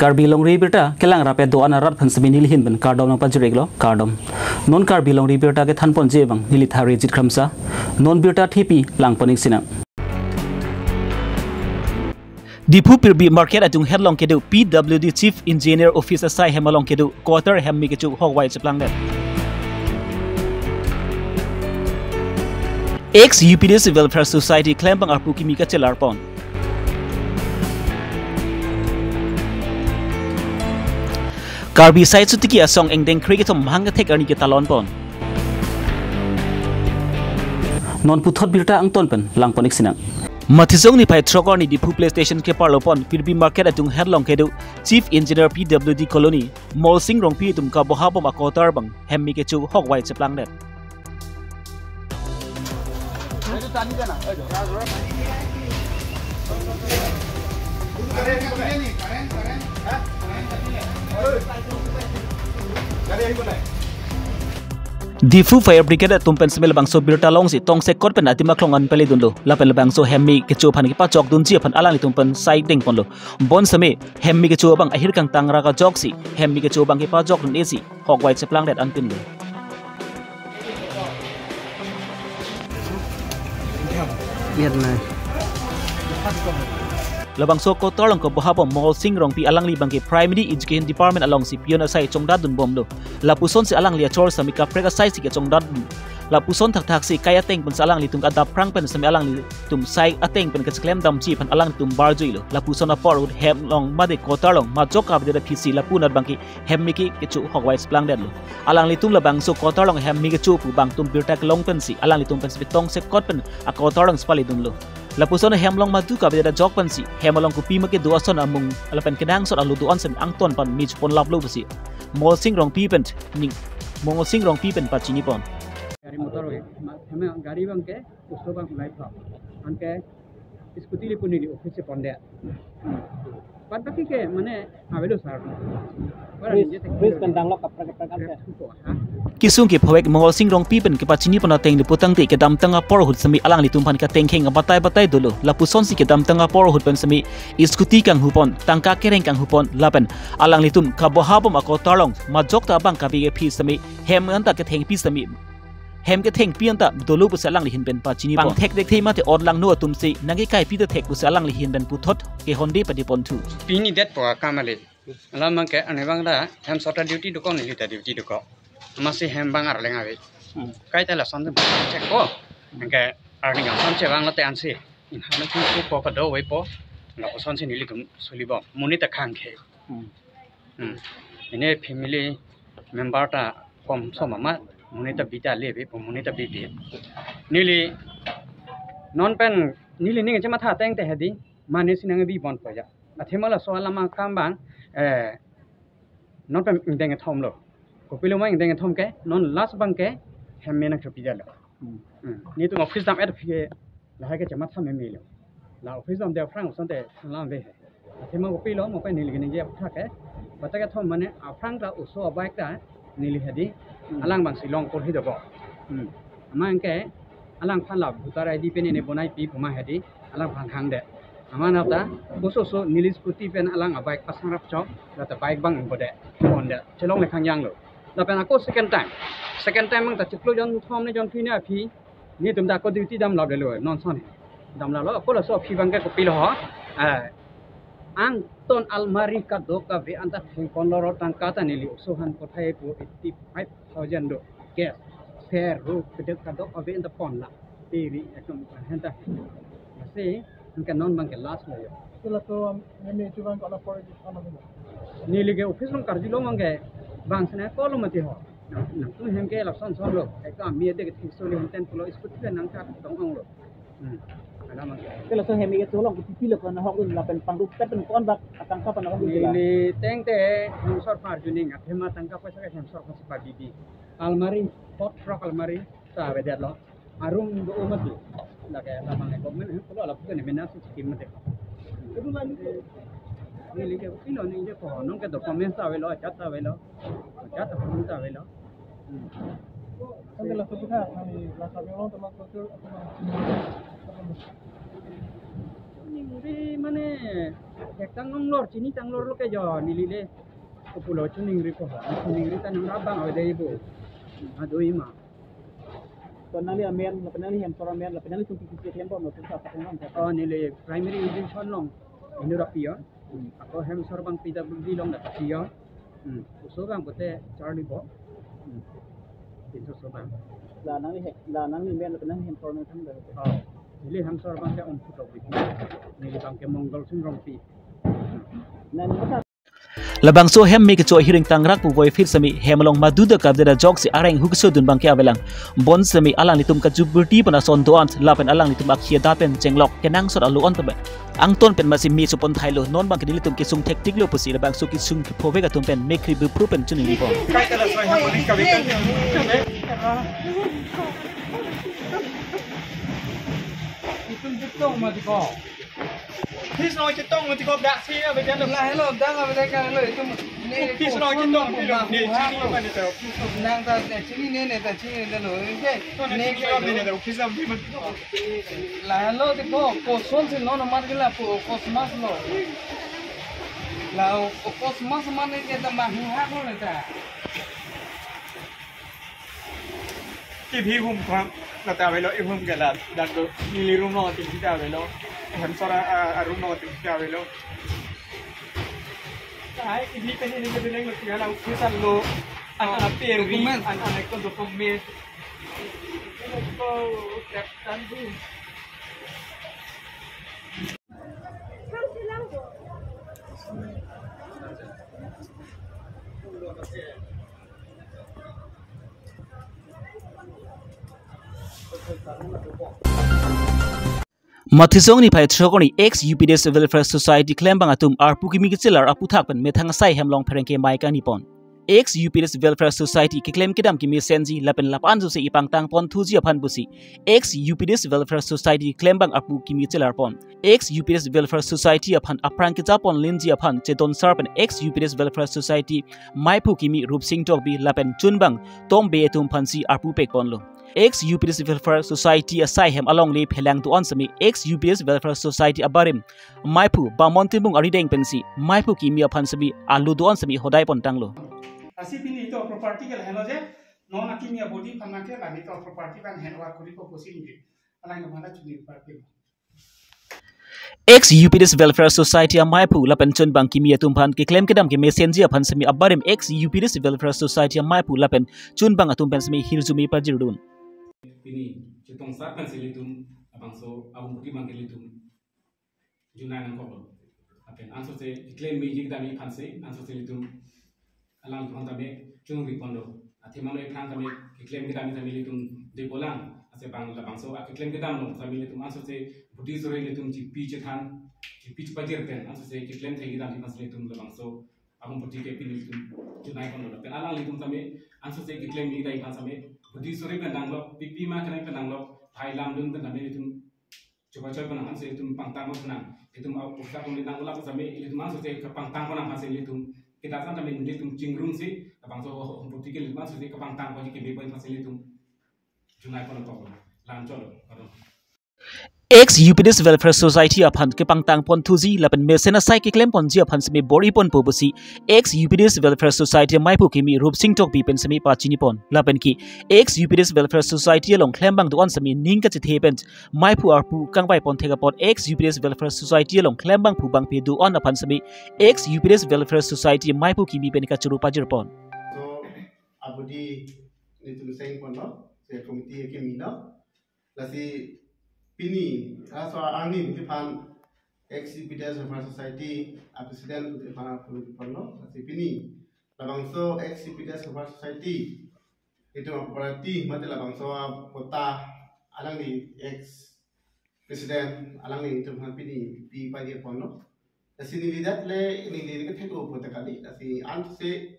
Karbi Longri Birta, Kelang Rapid Doana Rat Pensamini Hinban, Cardom Pajireglo, Cardom. Non Karbi Longri Birta get Hanpon Jevang, Military Jit Kramsa, non Birta Tipi, Langponing Sina. Dipu Pirbi Market Ajung Headlong Kedu, PWD Chief Engineer Officer Sai Hemalong Kedu, Quarter Hemmikechu, Hogwai Chaplanget. Ex-UPD Welfare Society Klempang Arpuki Mika Chelarpon. Karbi side sutiki asong engdeng krigetom hanga tek arni ke talon pon. Non puthot birta ang ton pen lang ponik sinang. Mathizong ni pai trokor ni Dipu Play Station ke parlopon Pirbi Market atung Herlong kedu Chief Engineer PWD Colony Mol Sing Rong pi tum ka bohabom akotar bang hemmi ke chu hogwai cheplang net. Difu Fire Brigade tumpen semel bangso birta long si tong sekot pen atima klongan pele dundo lapel bangso hemmi kecu pan ki pachok dun ji pan alang tumpen sai ding ponlo bon same hemmi kecu bang akhir kang tangra ka jok si hemmi kecu bang ki pachok dun esi hogwai seplang det anpin lo Labang so ko tolong ko bahapon Mol Sing Rong pi alang li bangke Primary Education Department along si pion asai chongdad dun bom lo lapuson si alang li achor sami ka prega sai si ke chongdad lapuson thak thak si kaya teng pen salang li tum adap prang pen sami alang li tum sai ateng pen ke klem dam chi pen alang tum barjui lo lapuson a forward hem long made ko tarong ma jok ka de pc lapunat bangki hem miki ke chu hogwai splang det lo alang li tum labang so ko tarong hem mi ke chu pu bang tum birtak long pen si alang li tum pen tong se kot pen a ko tarong spali dun lo Lapuson hemlong madu ka beda jok pansi hemalong kupi make duason amung alapan kedang sot alu duan sem angton pan mij pon laplo besi Mol Sing Rong pipen ning Mol Sing Rong pipen pachini pon गाड़ी मोटर होए हमें गाड़ी बंग के उसको बंग लाइफ था अंके स्कूटी ले पुनी ऑफिस से पंडे पर बाकी के माने आवेलो सार प्रिस कंदांग लो कपड़ा के प्रकार के Kisung ki phawek Mol Sing Rong pipen ke pachini pon ateng li putang te ke dam tanga por hut sami alang li tumpan ka tengkheng batai batai dulu lapuson si ke dam tanga por hut pen sami scooty kang hupon tangka kereng kang hupon lapen alang li tum ka bohabom ako tarlong majok ta bang ka bi ke pi sami hem anta ke theng pi sami hem ke theng pian ta dolu bu salang li hin ben pachini pon thek dek thema te odlang no tum si nangi kai pi te thek bu salang li hin ben puthot ke honde padi pon thu pini det po kamale alam ke ane bang da hem sota duty do kon ni ta duty do ko masih hem bang ar lenga we kai ta la son de check ko ke ar ni ngam son che bang la te an si in ha na thu po ka do we po la ko son si ni li kum suli bo muni ta khang khe ine family member ta kom so mama muni ta bita le be muni ta bi bi nili non pen nili ni che ma tha teng te hedi mane sinang bi bon po ja athemala so lama kam bang non pen deng thom lo ko pilo ma deng thom ke non last bang ke hem me na khopi ja lo ni tu office dam et phi la ha ke che ma tha me me lo la office dam de frang son te lam be athema ko pilo mo pe nili ni je tha ke bata ke thom mane afrang ta uso bike ta nili hedi alang bang silong ko hi do ko amang ke alang phan la butarai di pen ne bonai pi phuma hedi alang phan hang de amana ta boso so nilis puti pen alang a bike pasang rap chok la ta bike bang bode on de chelong le khang yang lo la pen ako second time mang ta chiplo jon thom ne jon phi ne phi ni tum da ko duty dam la de lo non son dam la lo ko la so phi bang ke ko pi lo ang ton almari ka do ka ve anta theng kon lo tang ka ta nili so han ko thai pu 85000 do ke fair ro ke ka do ka ve anta pon la ri ekam han ta se kan non bang ke last lo yo Sila to meme chuban ko na for ano mo. nili ke office long karji lo mang ke bang sene ko lo mati ho na tu hem ke la son lo ka mi de ke so le ten pulo iskuti le nang ka tong ong lo ada mang Sila so hemi ke tulong ko pipilo ko na hokun la pen pangrup pen kon bak atang ka pa na ko nili teng te hem sor par juning athema tangka paisa ke hem sor ko pa bibi almari hot rock almari sa ve det lo arum do umati la ke la mang ko men ko la ko ne mena skim mate Itu lagi nili ke pino ni je ko non ke document sa ve lo chat sa ve lo chat sa ve lo kan la so buka ni la sabi mo to ma ko Di mana hektar nonglor cini tanglor lo kejo nilile pulau cuning ripo cuning rita nang rabang awal dari ibu aduh ima Penali amen, penali hem sora amen, penali tung kiki hem pon tung sa pakungan. oh nilai primary education long ini rapio aku hem sorbang pita budi long dah rapio usobang bote Charlie bo itu sobang La nang men penali hem sora amen dah. oh nilai hem sorbang dia pulau budi nilai bang ke Mongol sing rompi Nan masa Labang so hem mi ke cho hiring tangrak pu voi fir sami hemalong maduda kabdera jok si areng hukso dun bang ke avelang bon sami alang litum ka juburti pana son doan lapen alang litum akhia dapen jenglok kenang sor alu on tabe angton pen masi mi supon thailo non bang ke litum ke sung tektik lo pusi labang so ki sung ki phove ga tum pen mekri bu propen chuning ni bon kai kala sai ha mani kavita itum jitong ma diko Please nói chuyện tông mà thì có đã xí ở bên đây là hello đang ở bên đây cái lời tôi please nói chuyện tông thì được để chỉ đi mà được đang ta để chỉ đi nên ta chỉ để nói cái nên cái bên này được please làm gì mà là hello thì có số thì nó mà cái là cosmos là cosmos mà nên cái tầm bằng hát luôn rồi ta cáiพี่ผมครับเราแต่ไปแล้วไอ้ผมกันละดักดูมีลีรุ่งนอนติดที่แต่ไปแล้วหันสระรุ่งนอนติดที่แต่ไปแล้วใช่อีพีเป็นยังไงเป็นยังไงที่เราคือสั่งโลอันเปลี่ยนวีอันไหนก็ดูคอมเมนต์ก็แคปชั่นดู Mathisong ni phai throkoni ex UPDS Welfare Society klembang atum arpu kimi kichilar aputhak pen methang sai hemlong pherengke maika nipon ex UPDS Welfare Society ki claim kidam kimi senji lapen lapan ju se ipang tang pon thuji aphan busi ex UPDS Welfare Society klembang apu kimi chilar pon ex UPDS Welfare Society aphan aprang ki japon linji aphan cheton sarpen ex UPDS Welfare Society maipu kimi rup sing tok bi lapen chunbang tombe tum phansi arpu pek pon lo ex UPDS Welfare Society asai hem along le phelang tu on sami ex UPDS Welfare Society abarim maipu bamontimung arideng pensi maipu kimi aphan sabi alu du on sami hodai pon tanglo asipini itu properti ke lain aja non akimia body karena ke lagi itu properti kan handwar kuri ko posin ini alang mana cuni parti ex UPDS Welfare Society maipu lapen chun bang kimi atum phan ki claim kedam ki messenger aphan sami abarim ex UPDS Welfare Society maipu lapen chun bang atum pen sami hirzumi pajirudun ini cetong sarkan selitum abang so abang bukti bang kelitum junan ko apen answer se claim magic dami phanse answer selitum alang tuhan tabe chung ripondo athimano e phan tabe claim ke dami litum de bolang ase bang la bang so claim ke dam no tabe litum answer se bukti sore litum chipi chethan chipi pajir pen answer se claim thegi dami phan litum la bang so abang bukti ke pin litum junai ko no pen alang litum tabe answer se claim ni dai phan sabe budi sore penanglo pipi ma kana penanglo thailand dun penang itu coba penang anse itu pangtang penang itu mau pusat pun ditang ulang sampai itu masuk ke pangtang penang hasil itu kita kan kami itu cingrung sih abang so budi ke masuk ke pangtang pun ke bebas hasil itu junai pun apa lancol ex UPDS Welfare Society aphan ke pangtang pon thuji lapen mesena sai ke claim pon ji aphan semi bori pon pobusi ex UPDS Welfare Society maipu kimi rup sing tok bi pen semi pachini pon lapen ki ex UPDS Welfare Society along claim bang do on semi ning ka chithe pen maipu arpu kangbai pon thega pon ex UPDS Welfare Society along claim bang pu bang pe do on aphan semi ex UPDS Welfare Society maipu kimi pen ka churu pajir pon so abudi ni tu sing pon no se komiti ke mina lasi pini aso ani ni pan ex UPDS Welfare Society president di pan pano si pini labang so ex UPDS Welfare Society itu berarti mati labang so kota alang ni ex president alang ni itu pan pini pi pagi pano si ni lihat le ni ke tetu kota kali si an se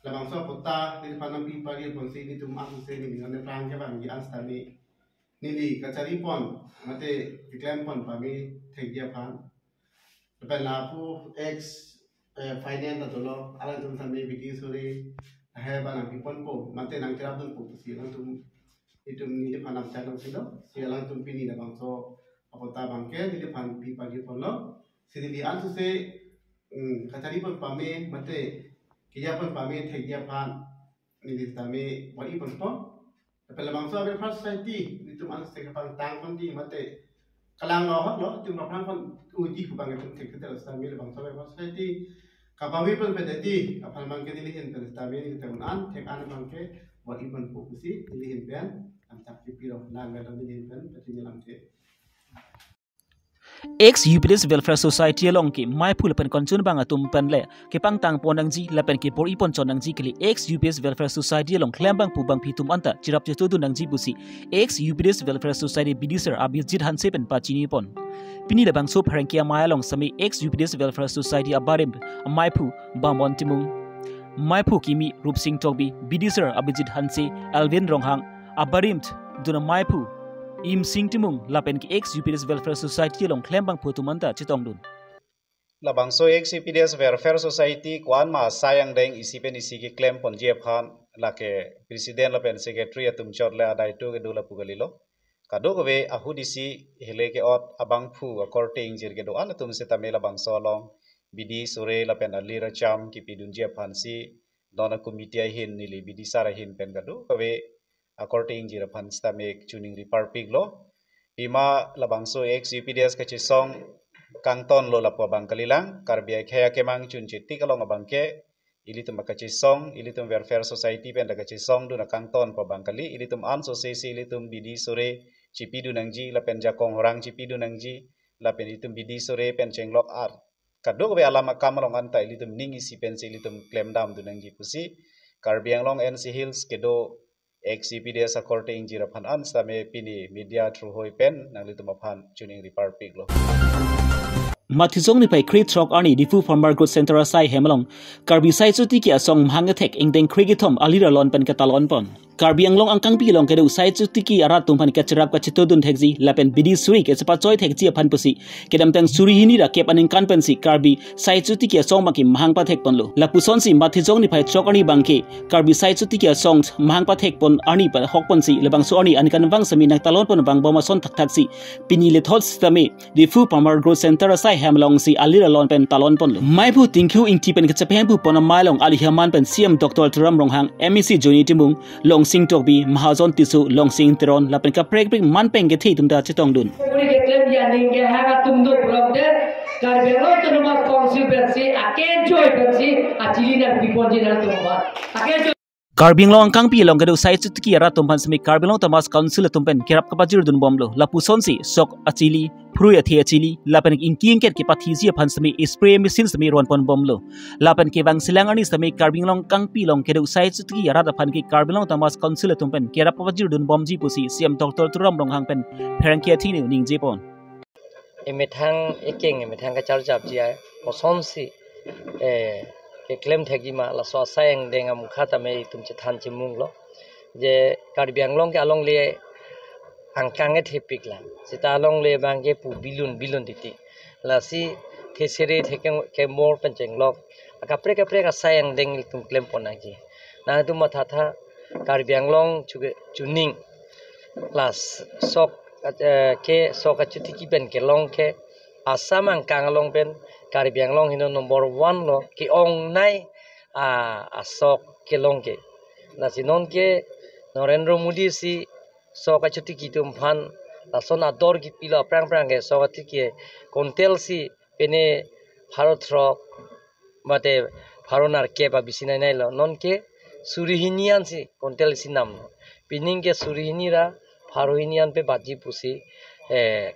labang so kota di pan pi pagi pon si ni tu mak se ni ngane plan ke bang an stani nili kacari pon mate declare pon pagi thegia pan pela pu ex finance atolo ala tum sambe video sore hai bana pon po mate nang kira pun po si lang tum itum nili panam channel silo si lang tum pini da bang so apota bangke di depan pi pagi polo sini ansu se katari pun pame mate kia pun pame thegia pan ni di tame wali pun po tapi lamang so abe first society itu ansu se kapang tang pun di mate kalang lo lo tu ma pang pun uji ku bangke pun thegia tame lamang so abe first society kapawi pun pedati apal bangke dilihin tame ni temun an thek an bangke wali pun fokusi dilihin ben antak pipiro lang medan dilihin ben patinya lamte ex UPDS Welfare Society along ki mai phul pen konchun bang atum pen le ki pang tang ponang ji lapen ki por ipon chonang ji kli ex UPDS Welfare Society along klembang pubang phitum anta chirap chetu du nang ji busi ex UPDS Welfare Society BDSR Abhijit Hanse pen pachini pon pini labang so pharangkia mai along sami ex UPDS Welfare Society abarim mai phu bamon timung mai phu kimi rup sing tokbi BDSR Abhijit Hanse Alvin Ronghang abarim duna mai phu im sing timung lapen ki ex UPDS Welfare Society long klembang phutumanta chitong dun labang so ex UPDS Welfare Society kwan ma sayang deng isipen isiki claim ponje phan lake president lapen secretary atum chot la dai to ke dula pugalilo kado ke ahudisi hele ke ot abang phu akorting jir ke do an tum se tamela bang so long bidi sore lapen alira cham ki pidun je phan si dona committee hin nili bidi sara hin pen kado ke according jira pan stamek tuning reparpig lo ima labangso ex UPDS kachi song kangton lo lapo bangkalilang karbia khaya kemang chun chitti kalong abangke ilitum kachi song ilitum welfare society pen kachi song duna kangton po bangkali ilitum an society ilitum bidi sore chipi dunangji lapen jakong orang chipi dunangji lapen ilitum bidi sore pen chenglok ar kadok be alama kamalong anta ilitum ning isi pen ilitum claim dam dunangji pusi karbiang long NC Hills kedo ex UPDS according jira phan an stame pini media through hoi pen nang litum aphan tuning reparpig lo Mathizong ni pai Creek Truck Arni Difu Farmer Growth Center asai hemalong Karbi sai chuti ki asong mhangathek ingdeng Krigithom alira lon pen katalon pon Karbi anglong angkang pi long kedu sai chuti ki ara tumpan ka chirap ka chitodun thekji lapen bidi suri ke chapa choi thekji aphan pusi kedam tang suri hini ra kep aning kan pensi Karbi sai chuti ki asong maki mhangpa thek pon lo lapuson si Mathizong ni pai Truck Arni bangke Karbi sai chuti ki asong mhangpa thek pon arni pa hok pon si lebang so arni ankan wang sami nak talon pon bang boma son thak thak si pini le thol system Difu Farmer Growth Center asai hamlong si alira lon pen talon pon lo mai bu tingkhu ingti pen kchapen bu pon mailong ali haman pen CM Dr. Turam Ronghang MEC Joni Timung long sing tokbi mahazon tisu long sing tron lapen ka prek man pen ge thei tumda chitong dun puri ge klem ya ning ge ha tum do problem karbero autonomous council pensi aken joy pensi achili na biponji na tumba aken Karbing long angkang pi long kedu sai chuti ara tumpan semi Karbing long Thomas Council tumpen kirap kapajir dun bomlo lapuson si sok achili phrui athi achili lapen inking ket ki pathisi aphan semi spray machine semi ron pon bomlo lapen ke bang silang ani semi Karbing long kang pi long kedu sai chuti ara aphan ki Karbing long Thomas Council tumpen kirap kapajir dun bomji pusi CM Dr. Turam Ronghang pen pherang ki athi ni ning jepon emetang eking emetang ka charjap ji poson si ke claim thegi ma la so sayang denga mukhata me tum che than che mung lo je Karbi anglong ke along le angkang e thepik la sita along le bang ke pu bilun diti la si thesere theke ke mor pencheng lok ka pre ka sayang deng tum claim pona ji na tu ma tha Karbi anglong chuning las sok ke sok chuti ki ben ke long ke asam angkang along ben Karbi anglong hino number 1 lo ki ong nai asok ke long ke na sinon ke Narendra Modi si sok chuti ki tum phan son ador ki pila prang ke sok ti ke kontel si pene Bharat Rock mate Bharonar ke ba bisina nai lo non ke surihinian si kontel si nam pining ke surihini ra Bharohinian pe baji pusi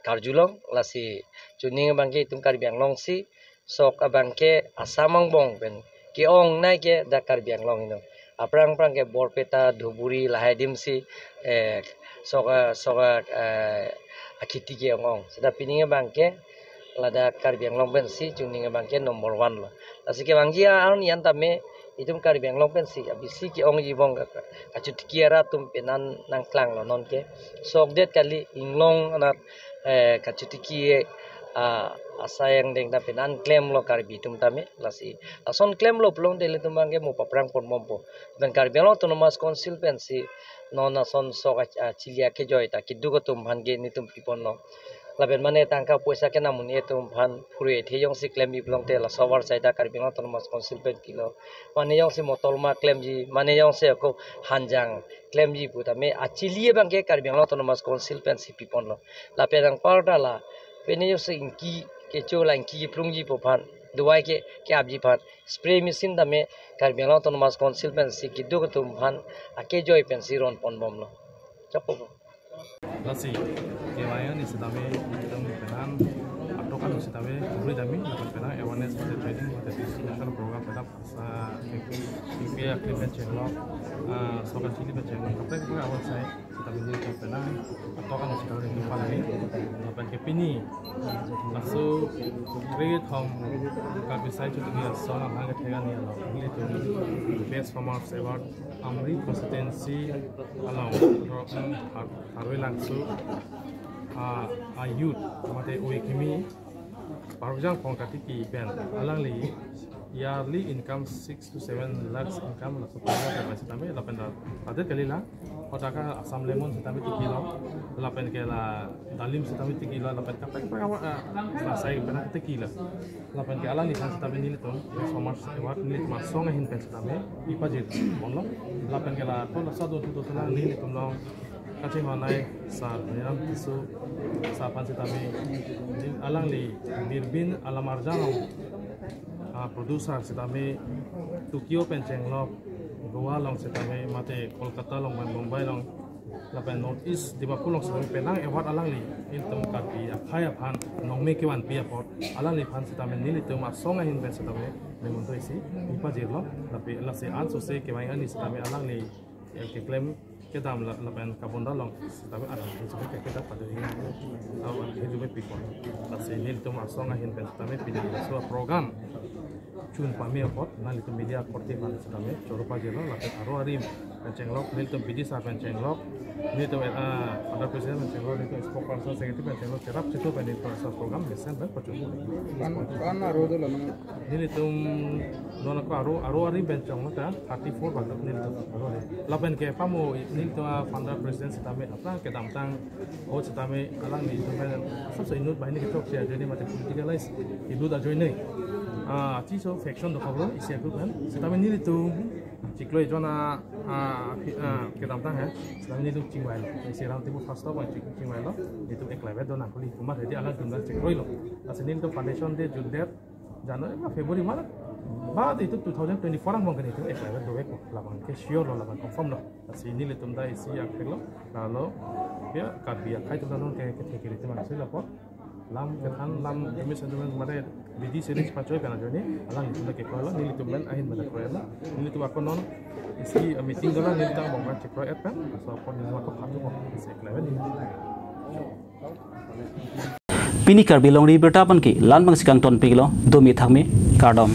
karjulong lasi chuning bangke tum Karbi anglong si sok abangke asamang bong ben ki ong nai ke da Karbi anglong ino aprang ke Borpeta Dhuburi Lahadim si sok akiti ke ong seda pininge bangke lada Karbi anglong ben si chuninge bangke number 1 lo lasi ke bangji aun yan tame itum Karbi anglong ben si abisi ki ong jibong achuti kiara tum penan nang klang lo non ke sok det kali inglong anat kachuti ki asayang deng tapi nan claim lo Karbi tum tame lasi ason claim lo plong dele tum bangke mo paprang pon mompo ben Karbi lo autonomous council pensi non ason sok chilia ke joy ta kidu ko tum bhange ni tum pipon lo laben mane tangka poisa ke namun itu phan puri the yong si claim bi belong te la sawar saida Karbi Anglong autonomous council pen kilo mane yong si motolma claim ji mane yong se ko hanjang claim ji puta me achilie bang ke Karbi Anglong autonomous council pen si pipon lo la perang parda la pene yo se inki ke chola inki plung ji po phan duai ke abji phan spray machine da me Karbi Anglong autonomous council pen si kidu ko tum phan ake joy pen si ron pon bom lo chapo Lasi, kemarin ni sedame kita mengenal atau kan sedame beri kami mengenal awareness pada training pada national program pada IPA climate change law, sokan cili bercakap. Tapi juga awal saya kita mengenal atau kan sedang berjumpa lagi. Apa kepini langsung create home Karbi saya juga dia soal angkat dengan ni law. Ini tu best farmers award Amri constituency along harus langsung youth mate uikimi parujang pongkati ki ben alang li yearly income 6 to 7 lakhs income la supaya ka basitame la penda ade kalila otaka asam lemon sitame tikilo la pen kela dalim sitame tikilo la pen kapek la sai pena tikilo la pen ke alang ni sitame ni to commerce award ni masong hin pen sitame ipajit bonlo la pen kela to la sadu to sala ni to long kacing honai sa niram tisu sa pansi tami alang li birbin alam arjang producer sitami Tokyo penceng lok Goa long sitami mate Kolkata long Mumbai long lapan North East di Bakulong sitami penang award alang li intum Karbi akhaya phan nong me kewan pia pot alang li phan sitami nili tum asonga hin ben sitami lemon to isi ipa jirlo tapi lase anso se kewan ani sitami alang li ke claim kita melakukan kabunda long tapi ada sebagai kita pada ini awal hidup people tapi ini itu masuk ngahin tapi pilih sebuah program cun pami apa nah itu media korti mana sedangnya coro pagi lo lakukan aru-arim pencenglok ini itu bidi sah pencenglok ini itu ada presiden pencenglok itu spokesperson sekretari pencenglok cerap situ pencenglok program desain dan percuma kan aru itu lah ini itu dona ko aru-arim pencenglok kan 34 bagus ini itu aru-arim lakukan ke pamu ini itu founder presiden setame apa ke damtang oh setame alang ni itu kan sebab inut bahini kita siapa jadi macam politicalize ibu dah join ni ciso faction do kablo isi aku kan setame ni itu ciklo itu na ke damtang ya setame ni itu cingwai isi ram timu first of all cingwai lo itu eklave do nak kuli kumar jadi alang tunggal ciklo lo asal itu foundation de Junder Januari Februari mana बाद itu 2024 ang mungkin itu eklave do ko laban ke sure lo laban confirm lo asi ni letum da isi akhir lo kalau ya Karbi kai tu danon ke kiri itu masih lapor lam ketan lam kami sendiri kemarin bidi series pacoy kana joni alang itu ke kalau ni letum ben ahin pada proyek lo ni tu aku non isi meeting dolan ni tang bongkan cek proyek kan asal pon ni aku patu ko isi eklave ni Pini Karbi long ri bertapan ki lan bang sikang ton piglo domi thangme kardom